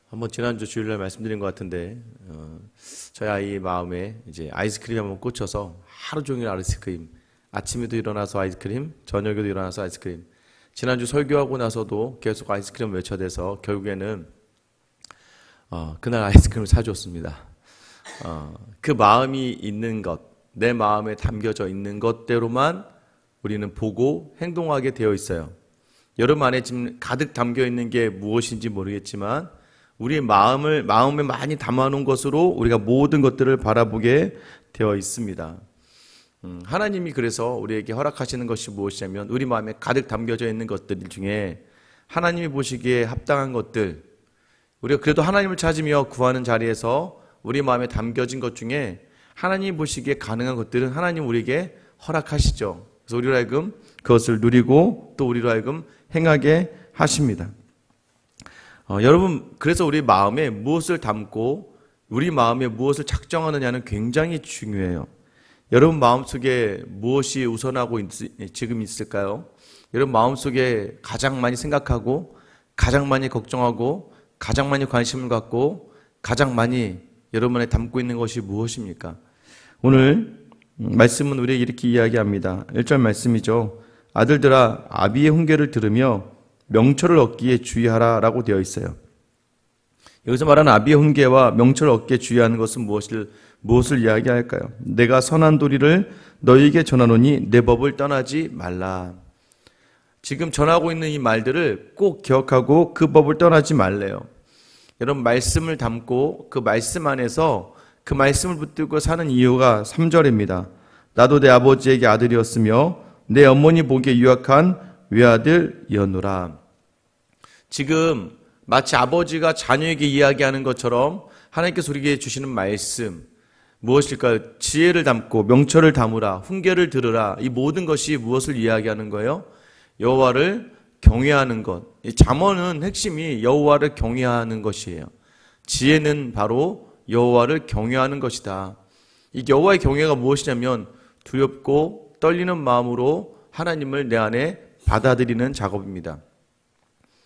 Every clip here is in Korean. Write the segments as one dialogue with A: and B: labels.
A: 한번 지난주 주일날 말씀드린 것 같은데 저희 아이 마음에 이제 아이스크림 한번 꽂혀서 하루 종일 아이스크림, 아침에도 일어나서 아이스크림, 저녁에도 일어나서 아이스크림. 지난주 설교하고 나서도 계속 아이스크림 외쳐대서 결국에는 그날 아이스크림을 사줬습니다. 그 마음이 있는 것, 내 마음에 담겨져 있는 것대로만 우리는 보고 행동하게 되어 있어요. 여러분 안에 지금 가득 담겨 있는 게 무엇인지 모르겠지만 우리의 마음에 많이 담아놓은 것으로 우리가 모든 것들을 바라보게 되어 있습니다. 하나님이 그래서 우리에게 허락하시는 것이 무엇이냐면 우리 마음에 가득 담겨져 있는 것들 중에 하나님이 보시기에 합당한 것들, 우리가 그래도 하나님을 찾으며 구하는 자리에서 우리 마음에 담겨진 것 중에 하나님이 보시기에 가능한 것들은 하나님 우리에게 허락하시죠. 그래서 우리로 하여금 그것을 누리고 또 우리로 하여금 행하게 하십니다. 여러분, 그래서 우리 마음에 무엇을 담고 우리 마음에 무엇을 착정하느냐는 굉장히 중요해요. 여러분 마음속에 무엇이 우선하고 지금 있을까요? 여러분 마음속에 가장 많이 생각하고 가장 많이 걱정하고 가장 많이 관심을 갖고 가장 많이 여러분에 담고 있는 것이 무엇입니까? 오늘 말씀은 우리에게 이렇게 이야기합니다. 1절 말씀이죠. 아들들아 아비의 훈계를 들으며 명철을 얻기에 주의하라 라고 되어 있어요. 여기서 말하는 아비의 훈계와 명철을 얻기에 주의하는 것은 무엇을 이야기할까요? 내가 선한 도리를 너희에게 전하노니 내 법을 떠나지 말라. 지금 전하고 있는 이 말들을 꼭 기억하고 그 법을 떠나지 말래요. 여러분 말씀을 담고 그 말씀 안에서 그 말씀을 붙들고 사는 이유가 3절입니다. 나도 내 아버지에게 아들이었으며 내 어머니 보기에 유약한 외아들이었노라. 지금 마치 아버지가 자녀에게 이야기하는 것처럼 하나님께서 우리에게 주시는 말씀 무엇일까요? 지혜를 담고 명철을 담으라, 훈계를 들으라. 이 모든 것이 무엇을 이야기하는 거예요? 여호와를 경외하는 것. 잠언은 핵심이 여호와를 경외하는 것이에요. 지혜는 바로 여호와를 경외하는 것이다. 이 여호와의 경외가 무엇이냐면 두렵고 떨리는 마음으로 하나님을 내 안에 받아들이는 작업입니다.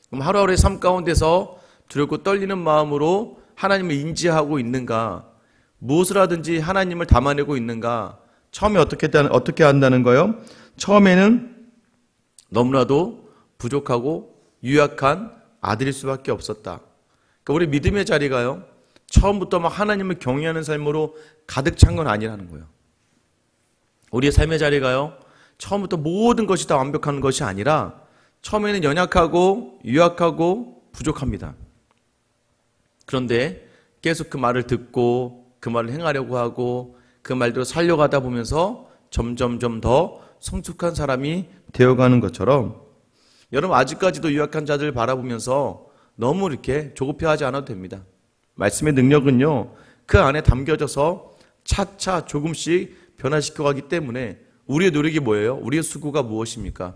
A: 그럼 하루하루의 삶 가운데서 두렵고 떨리는 마음으로 하나님을 인지하고 있는가? 무엇을 하든지 하나님을 담아내고 있는가? 처음에 어떻게 한다는 거예요? 처음에는 너무나도 부족하고 유약한 아들일 수밖에 없었다. 그러니까 우리 믿음의 자리가요, 처음부터 막 하나님을 경외하는 삶으로 가득 찬 건 아니라는 거예요. 우리의 삶의 자리가요, 처음부터 모든 것이 다 완벽한 것이 아니라 처음에는 연약하고 유약하고 부족합니다. 그런데 계속 그 말을 듣고 그 말을 행하려고 하고 그 말대로 살려고 하다 보면서 점점점 더 성숙한 사람이 되어가는 것처럼 여러분 아직까지도 유약한 자들을 바라보면서 너무 이렇게 조급해하지 않아도 됩니다. 말씀의 능력은요, 그 안에 담겨져서 차차 조금씩 변화시켜가기 때문에 우리의 노력이 뭐예요? 우리의 수고가 무엇입니까?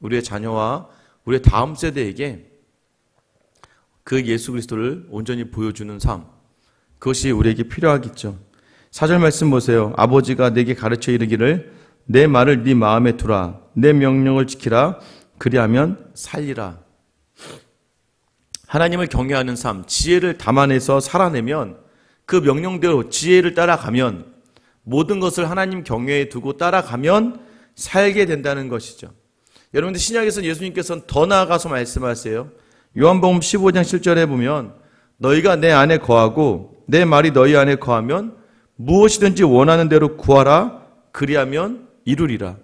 A: 우리의 자녀와 우리의 다음 세대에게 그 예수 그리스도를 온전히 보여주는 삶, 그것이 우리에게 필요하겠죠. 4절 말씀 보세요. 아버지가 내게 가르쳐 이르기를 내 말을 네 마음에 두라, 내 명령을 지키라, 그리하면 살리라. 하나님을 경외하는 삶, 지혜를 담아내서 살아내면 그 명령대로 지혜를 따라가면 모든 것을 하나님 경외에 두고 따라가면 살게 된다는 것이죠. 여러분들 신약에서 예수님께서는 더 나아가서 말씀하세요. 요한복음 15장 7절에 보면 너희가 내 안에 거하고 내 말이 너희 안에 거하면 무엇이든지 원하는 대로 구하라, 그리하면 이루리라.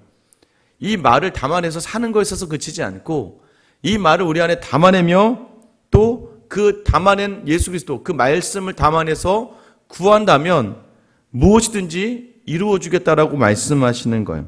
A: 이 말을 담아내서 사는 것에 있어서 그치지 않고 이 말을 우리 안에 담아내며 또 그 담아낸 예수 그리스도 그 말씀을 담아내서 구한다면 무엇이든지 이루어주겠다라고 말씀하시는 거예요.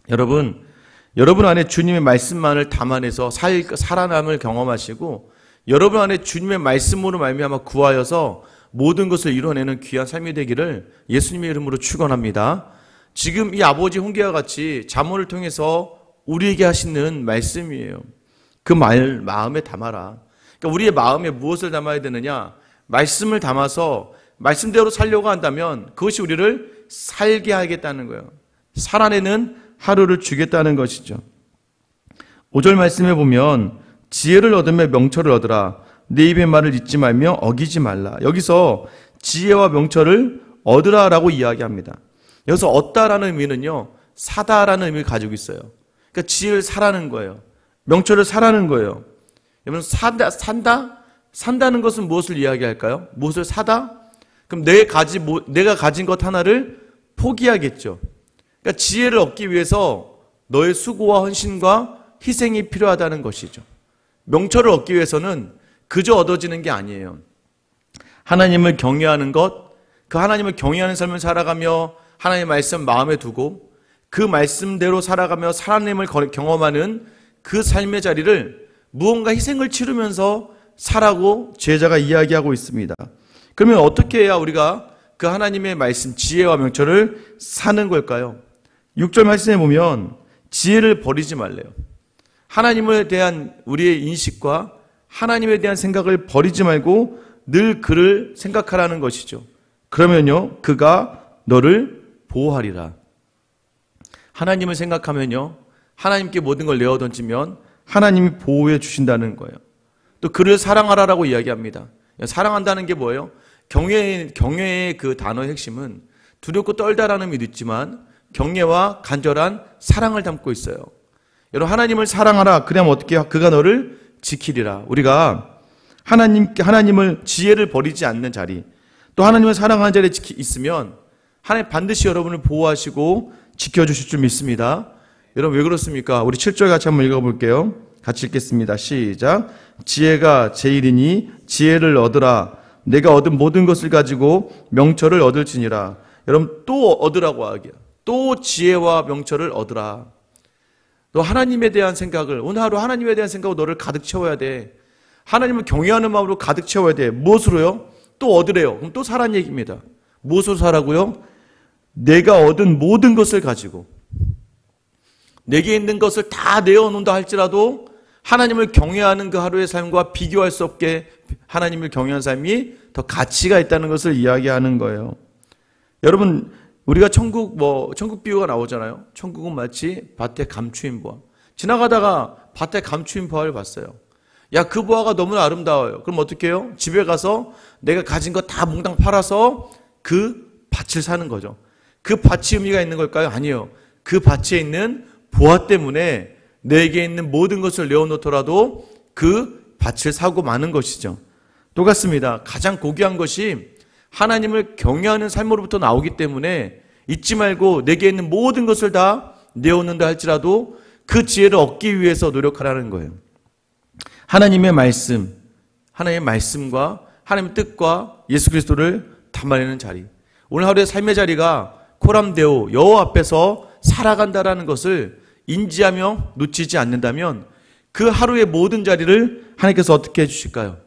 A: 여러분 안에 주님의 말씀만을 담아내서 살아남을 경험하시고 여러분 안에 주님의 말씀으로 말미암아 구하여서 모든 것을 이뤄내는 귀한 삶이 되기를 예수님의 이름으로 축원합니다. 지금 이 아버지 훈계와 같이 잠언을 통해서 우리에게 하시는 말씀이에요. 그 말 마음에 담아라. 그러니까 우리의 마음에 무엇을 담아야 되느냐? 말씀을 담아서 말씀대로 살려고 한다면 그것이 우리를 살게 하겠다는 거예요. 살아내는 하루를 주겠다는 것이죠. 5절 말씀에 보면 지혜를 얻으며 명철을 얻으라.
B: 내 입의 말을 잊지 말며 어기지 말라. 여기서 지혜와 명철을 얻으라라고 이야기합니다. 여기서 얻다라는 의미는요, 사다라는 의미를 가지고 있어요. 그러니까 지혜를 사라는 거예요. 명철을 사라는 거예요. 여러분, 산다는 것은 무엇을 이야기할까요? 무엇을 사다? 그럼 내가 가진 것 하나를 포기하겠죠. 그러니까 지혜를 얻기 위해서 너의 수고와 헌신과 희생이 필요하다는 것이죠. 명철을 얻기 위해서는 그저 얻어지는 게 아니에요. 하나님을 경외하는 것, 그 하나님을 경외하는 삶을 살아가며 하나님의 말씀 마음에 두고 그 말씀대로 살아가며 하나님을 경험하는 그 삶의 자리를 무언가 희생을 치르면서 살라고 제자가 이야기하고 있습니다. 그러면 어떻게 해야 우리가 그 하나님의 말씀, 지혜와 명철을 사는 걸까요? 6절 말씀에 보면 지혜를 버리지 말래요. 하나님에 대한 우리의 인식과 하나님에 대한 생각을 버리지 말고 늘 그를 생각하라는 것이죠. 그러면요, 그가 너를 보호하리라. 하나님을 생각하면요, 하나님께 모든 걸 내어 던지면 하나님이 보호해 주신다는 거예요. 또 그를 사랑하라라고 이야기합니다. 사랑한다는 게 뭐예요? 경외의 그 단어의 핵심은 두렵고 떨다라는 의미도 있지만 경외와 간절한 사랑을 담고 있어요. 여러분, 하나님을 사랑하라. 그러면 어떻게 해요? 그가 너를 지키리라. 우리가 하나님을 지혜를 버리지 않는 자리, 또 하나님을 사랑하는 자리에 있으면 하나님 반드시 여러분을 보호하시고 지켜주실 줄 믿습니다. 여러분, 왜 그렇습니까? 우리 7절 같이 한번 읽어볼게요. 같이 읽겠습니다. 시작. 지혜가 제일이니 지혜를 얻으라. 내가 얻은 모든 것을 가지고 명철을 얻을지니라. 여러분, 또 얻으라고 하기야. 또 지혜와 명철을 얻으라. 너 하나님에 대한 생각을, 오늘 하루 하나님에 대한 생각으로 너를 가득 채워야 돼. 하나님을 경외하는 마음으로 가득 채워야 돼. 무엇으로요? 또 얻으래요. 그럼 또 사라는 얘기입니다. 무엇으로 사라고요? 내가 얻은 모든 것을 가지고, 내게 있는 것을 다 내어놓는다 할지라도 하나님을 경외하는 그 하루의 삶과 비교할 수 없게 하나님을 경외하는 삶이 더 가치가 있다는 것을 이야기하는 거예요. 여러분, 우리가 천국 비유가 나오잖아요. 천국은 마치 밭에 감추인 보화. 지나가다가 밭에 감추인 보화를 봤어요. 야, 그 보화가 너무나 아름다워요. 그럼 어떻게 해요? 집에 가서 내가 가진 거 다 몽땅 팔아서 그 밭을 사는 거죠. 그 밭이 의미가 있는 걸까요? 아니요. 그 밭에 있는 보화 때문에 내게 있는 모든 것을 내어놓더라도 그 밭을 사고 마는 것이죠. 똑같습니다. 가장 고귀한 것이 하나님을 경외하는 삶으로부터 나오기 때문에 잊지 말고 내게 있는 모든 것을 다 내어놓는다 할지라도 그 지혜를 얻기 위해서 노력하라는 거예요. 하나님의 말씀, 하나님의 말씀과 하나님의 뜻과 예수 그리스도를 담아내는 자리. 오늘 하루의 삶의 자리가 코람데오, 여호와 앞에서 살아간다라는 것을 인지하며 놓치지 않는다면 그 하루의 모든 자리를 하나님께서 어떻게 해주실까요?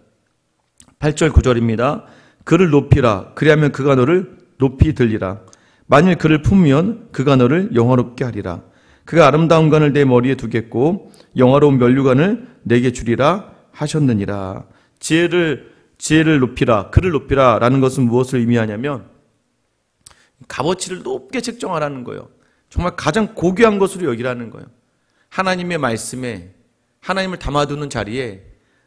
B: 8절 9절입니다. 그를 높이라. 그리하면 그가 너를 높이 들리라. 만일 그를 품으면 그가 너를 영화롭게 하리라. 그가 아름다운 관을 내 머리에 두겠고 영화로운 면류관을 내게 주리라 하셨느니라. 지혜를 높이라. 그를 높이라 라는 것은 무엇을 의미하냐면 값어치를 높게 책정하라는 거예요. 정말 가장 고귀한 것으로 여기라는 거예요. 하나님의 말씀에 하나님을 담아두는 자리에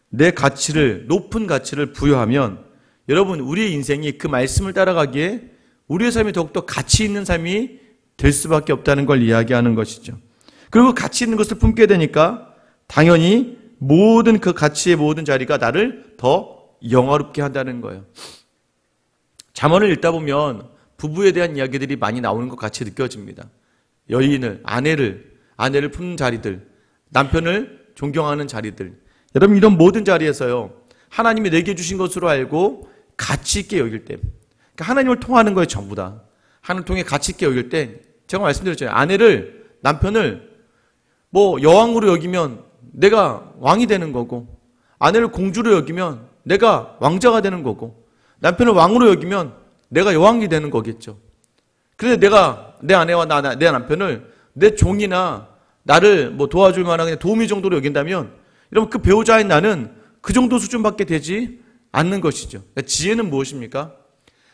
B: 내 가치를, 높은 가치를 부여하면 여러분, 우리의 인생이 그 말씀을 따라가기에 우리의 삶이 더욱더 가치 있는 삶이 될 수밖에 없다는 걸 이야기하는 것이죠. 그리고 가치 있는 것을 품게 되니까 당연히 모든 그 가치의 모든 자리가 나를 더 영화롭게 한다는 거예요. 잠언을 읽다 보면 부부에 대한 이야기들이 많이 나오는 것 같이 느껴집니다. 여인을, 아내를 품는 자리들, 남편을 존경하는 자리들. 여러분, 이런 모든 자리에서요, 하나님이 내게 주신 것으로 알고 가치 있게 여길 때, 그러니까 하나님을 통하는 거에 전부 다. 하나님을 통해 가치 있게 여길 때, 제가 말씀드렸잖아요. 남편을 여왕으로 여기면 내가 왕이 되는 거고, 아내를 공주로 여기면 내가 왕자가 되는 거고, 남편을 왕으로 여기면 내가 여왕이 되는 거겠죠. 그래서 내가 내 아내와 내 남편을 내 종이나 나를 도와줄 만한 그냥 도우미 정도로 여긴다면, 여러분, 그 배우자인 나는 그 정도 수준밖에 되지 않는 것이죠. 그러니까 지혜는 무엇입니까?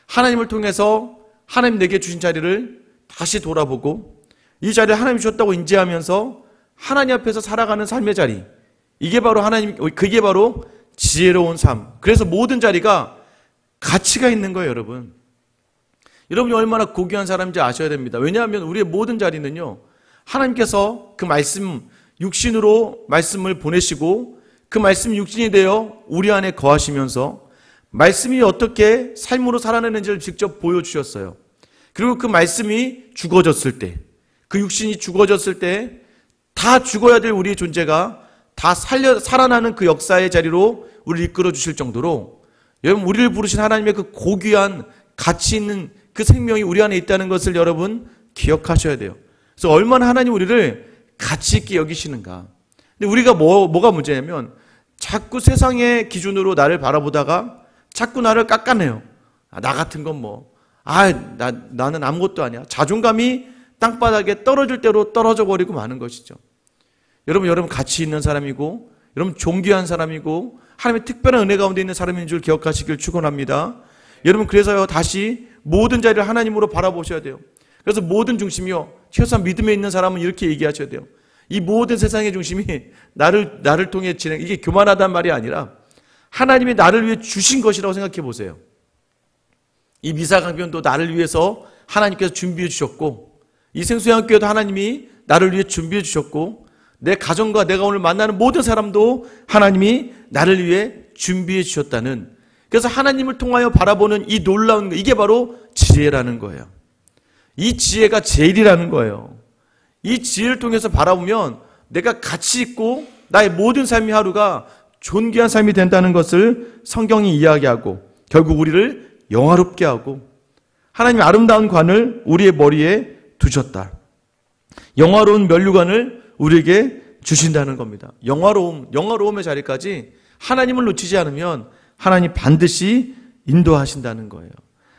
B: 하나님을 통해서 하나님 내게 주신 자리를 다시 돌아보고 이 자리를 하나님이 주셨다고 인지하면서 하나님 앞에서 살아가는 삶의 자리. 그게 바로 지혜로운 삶. 그래서 모든 자리가 가치가 있는 거예요, 여러분. 여러분이 얼마나 고귀한 사람인지 아셔야 됩니다. 왜냐하면 우리의 모든 자리는요, 하나님께서 그 말씀, 육신으로 말씀을 보내시고 그 말씀이 육신이 되어 우리 안에 거하시면서 말씀이 어떻게 삶으로 살아내는지를 직접 보여주셨어요. 그리고 그 말씀이 죽어졌을 때, 그 육신이 죽어졌을 때 다 죽어야 될 우리의 존재가 다 살아나는 그 역사의 자리로 우리를 이끌어 주실 정도로, 여러분, 우리를 부르신 하나님의 그 고귀한 가치 있는 그 생명이 우리 안에 있다는 것을 여러분 기억하셔야 돼요. 그래서 얼마나 하나님 우리를 가치 있게 여기시는가. 근데 우리가 뭐가 문제냐면 자꾸 세상의 기준으로 나를 바라보다가 자꾸 나를 깎아내요. 나 같은 건 나는 아무것도 아니야. 자존감이 땅바닥에 떨어질 대로 떨어져 버리고 마는 것이죠. 여러분 가치 있는 사람이고, 여러분 존귀한 사람이고, 하나님의 특별한 은혜 가운데 있는 사람인 줄 기억하시길 축원합니다. 여러분, 그래서요, 다시 모든 자리를 하나님으로 바라보셔야 돼요. 그래서 모든 중심이요, 최소한 믿음에 있는 사람은 이렇게 얘기하셔야 돼요. 이 모든 세상의 중심이 나를 통해 이게 교만하단 말이 아니라 하나님이 나를 위해 주신 것이라고 생각해 보세요. 이 미사강변도 나를 위해서 하나님께서 준비해 주셨고, 이 생수양교회도 하나님이 나를 위해 준비해 주셨고, 내 가정과 내가 오늘 만나는 모든 사람도 하나님이 나를 위해 준비해 주셨다는, 그래서 하나님을 통하여 바라보는 이 놀라운 거, 이게 바로 지혜라는 거예요. 이 지혜가 제일이라는 거예요. 이 지혜를 통해서 바라보면 내가 가치 있고 나의 모든 삶의 하루가 존귀한 삶이 된다는 것을 성경이 이야기하고, 결국 우리를 영화롭게 하고 하나님의 아름다운 관을 우리의 머리에 두셨다. 영화로운 면류관을 우리에게 주신다는 겁니다. 영화로움의 자리까지 하나님을 놓치지 않으면 하나님 반드시 인도하신다는 거예요.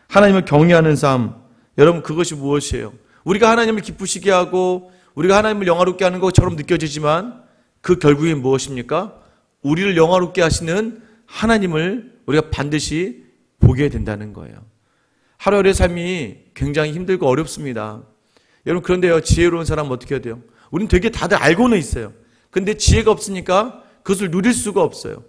B: 하나님을 경외하는 삶, 여러분, 그것이 무엇이에요? 우리가 하나님을 기쁘시게 하고 우리가 하나님을 영화롭게 하는 것처럼 느껴지지만 그 결국엔 무엇입니까? 우리를 영화롭게 하시는 하나님을 우리가 반드시 보게 된다는 거예요. 하루하루의 삶이 굉장히 힘들고 어렵습니다. 여러분, 그런데요, 지혜로운 사람은 어떻게 해야 돼요? 우리는 되게 다들 알고는 있어요. 근데 지혜가 없으니까 그것을 누릴 수가 없어요.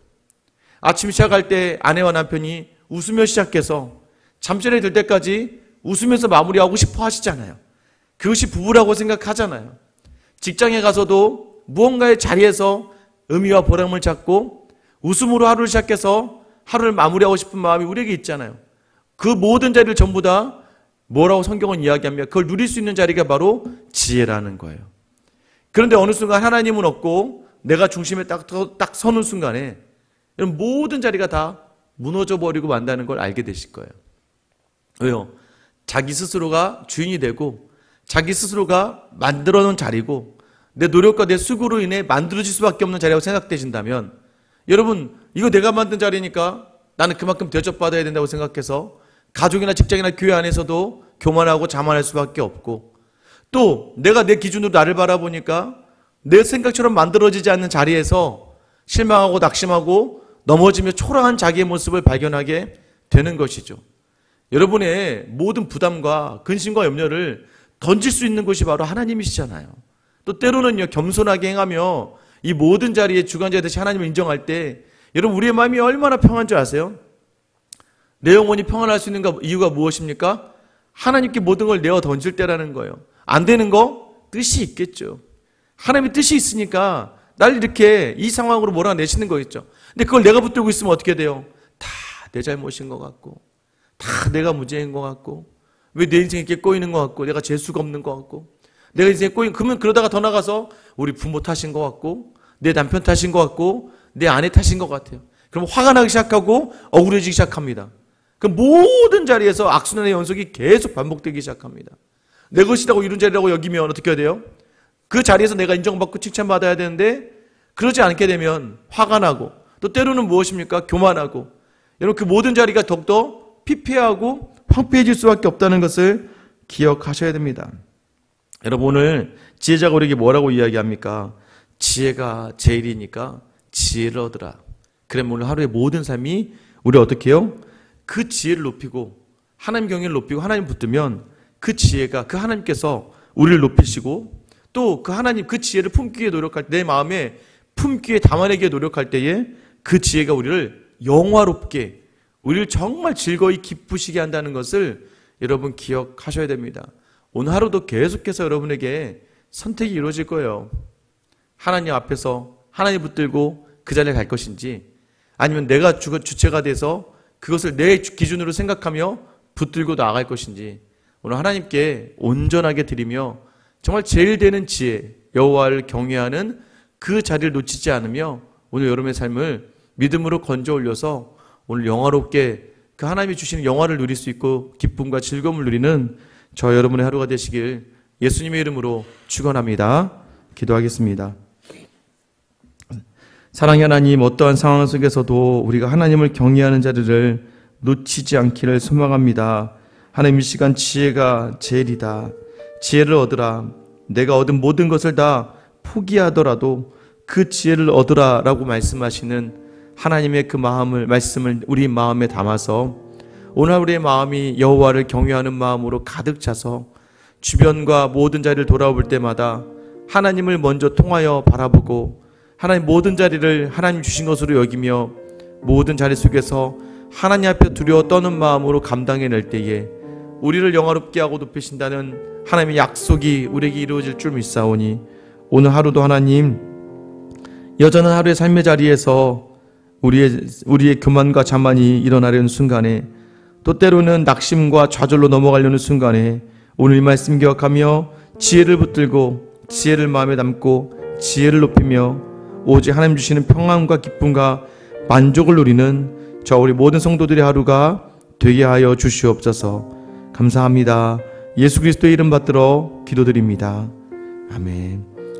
B: 아침 시작할 때 아내와 남편이 웃으며 시작해서 잠자리에 들 때까지 웃으면서 마무리하고 싶어 하시잖아요. 그것이 부부라고 생각하잖아요. 직장에 가서도 무언가의 자리에서 의미와 보람을 찾고 웃음으로 하루를 시작해서 하루를 마무리하고 싶은 마음이 우리에게 있잖아요. 그 모든 자리를 전부 다 뭐라고 성경은 이야기합니까? 그걸 누릴 수 있는 자리가 바로 지혜라는 거예요. 그런데 어느 순간 하나님은 없고 내가 중심에 딱 서는 순간에 여러분, 모든 자리가 다 무너져 버리고 만다는 걸 알게 되실 거예요. 왜요? 자기 스스로가 주인이 되고 자기 스스로가 만들어 놓은 자리고 내 노력과 내 수고로 인해 만들어질 수밖에 없는 자리라고 생각되신다면, 여러분, 이거 내가 만든 자리니까 나는 그만큼 대접받아야 된다고 생각해서 가족이나 직장이나 교회 안에서도 교만하고 자만할 수밖에 없고, 또 내가 내 기준으로 나를 바라보니까 내 생각처럼 만들어지지 않는 자리에서 실망하고 낙심하고 넘어지며 초라한 자기의 모습을 발견하게 되는 것이죠. 여러분의 모든 부담과 근심과 염려를 던질 수 있는 것이 바로 하나님이시잖아요. 또 때로는요, 겸손하게 행하며 이 모든 자리에 주관자 되시 하나님을 인정할 때, 여러분, 우리의 마음이 얼마나 평안한 줄 아세요? 내 영혼이 평안할 수 있는 이유가 무엇입니까? 하나님께 모든 걸 내어 던질 때라는 거예요. 안 되는 거 뜻이 있겠죠. 하나님의 뜻이 있으니까 날 이렇게 이 상황으로 몰아내시는 거겠죠. 근데 그걸 내가 붙들고 있으면 어떻게 돼요? 다 내 잘못인 것 같고, 다 내가 문제인 것 같고, 왜 내 인생에 이렇게 꼬이는 것 같고, 내가 재수가 없는 것 같고, 내가 인생에 그러면 그러다가 더 나가서 우리 부모 탓인 것 같고, 내 남편 탓인 것 같고, 내 아내 탓인 것 같아요. 그럼 화가 나기 시작하고 억울해지기 시작합니다. 그 모든 자리에서 악순환의 연속이 계속 반복되기 시작합니다. 내 것이라고 이룬 자리라고 여기면 어떻게 해야 돼요? 그 자리에서 내가 인정받고 칭찬받아야 되는데 그러지 않게 되면 화가 나고, 또 때로는 무엇입니까? 교만하고, 여러분, 그 모든 자리가 더욱더 피폐하고 황폐해질 수밖에 없다는 것을 기억하셔야 됩니다. 여러분, 오늘 지혜자가 우리에게 뭐라고 이야기합니까? 지혜가 제일이니까 지혜를 얻으라. 그래, 오늘 하루의 모든 삶이 우리 어떻게 해요? 그 지혜를 높이고 하나님 경외를 높이고 하나님 붙들면 그 지혜가, 그 하나님께서 우리를 높이시고, 또 그 하나님 그 지혜를 품기 위해 노력할 때, 내 마음에 품기 위해 담아내기 위해 노력할 때에 그 지혜가 우리를 영화롭게, 우리를 정말 즐거이 기쁘시게 한다는 것을 여러분 기억하셔야 됩니다. 오늘 하루도 계속해서 여러분에게 선택이 이루어질 거예요. 하나님 앞에서 하나님 붙들고 그 자리에 갈 것인지, 아니면 내가 주체가 돼서 그것을 내 기준으로 생각하며 붙들고 나아갈 것인지, 오늘 하나님께 온전하게 드리며 정말 제일 되는 지혜, 여호와를 경외하는 그 자리를 놓치지 않으며 오늘 여러분의 삶을 믿음으로 건져 올려서 오늘 영화롭게 그 하나님이 주시는 영화를 누릴 수 있고 기쁨과 즐거움을 누리는 저 여러분의 하루가 되시길 예수님의 이름으로 축원합니다. 기도하겠습니다. 사랑의 하나님, 어떠한 상황 속에서도 우리가 하나님을 경외하는 자리를 놓치지 않기를 소망합니다. 하나님, 이 시간 지혜가 제일이다. 지혜를 얻으라. 내가 얻은 모든 것을 다 포기하더라도 그 지혜를 얻으라라고 말씀하시는 하나님의 그 말씀을 우리 마음에 담아서 오늘 우리의 마음이 여호와를 경외하는 마음으로 가득 차서 주변과 모든 자리를 돌아볼 때마다 하나님을 먼저 통하여 바라보고 하나님 모든 자리를 하나님 주신 것으로 여기며 모든 자리 속에서 하나님 앞에 두려워 떠는 마음으로 감당해낼 때에 우리를 영화롭게 하고 높이신다는 하나님의 약속이 우리에게 이루어질 줄 믿사오니 오늘 하루도 하나님 여전한 하루의 삶의 자리에서 우리의 교만과 자만이 일어나려는 순간에, 또 때로는 낙심과 좌절로 넘어가려는 순간에 오늘 이 말씀 기억하며 지혜를 붙들고 지혜를 마음에 담고 지혜를 높이며 오직 하나님 주시는 평안과 기쁨과 만족을 누리는 저 우리 모든 성도들의 하루가 되게 하여 주시옵소서. 감사합니다. 예수 그리스도의 이름 받들어 기도드립니다. 아멘.